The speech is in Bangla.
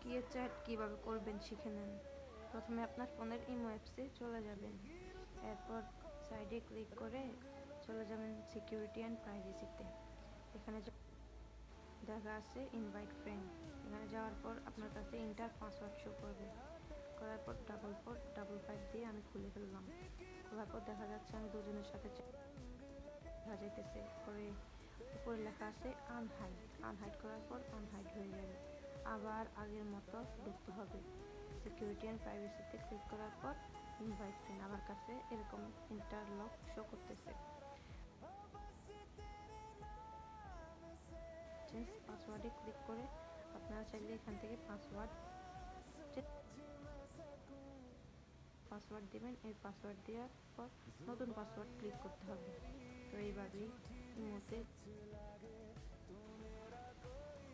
সিকিউর চ্যাট কীভাবে করবেন শিখে নেন। প্রথমে আপনার ফোনের ইমো অ্যাপসে চলে যাবেন, এরপর সাইডে ক্লিক করে চলে যাবেন সিকিউরিটি অ্যান্ড প্রাইভেসিতে। এখানে দেখা আছে ইনভাইট ফ্রেন্ড, এখানে যাওয়ার পর আপনার কাছে ইন্টার পাসওয়ার্ড শো করবে। করার পর 455 দিয়ে আমি খুলে ফেললাম। খোলার পর দেখা যাচ্ছে আমি দুজনের সাথে দেখা যাইতেছে। উপরে লেখা আছে আনহাইড করার পর আনহাইড হয়ে যাবে। আবার আগের মতো ঢুকতে হবে। সিকিউরিটি অ্যান্ড প্রাইভেসিতে ক্লিক করার পর ইনভাইট ফ্রেন্ড, আমার কাছে এরকম ইন্টারলক শো করতেছে। চেঞ্জ পাসওয়ার্ডে ক্লিক করে আপনারা চাইলে এখান থেকে পাসওয়ার্ড দিবেন। এই পাসওয়ার্ড দেওয়ার পর নতুন পাসওয়ার্ড ক্লিক করতে হবে। তো এইভাবেই ইমোতে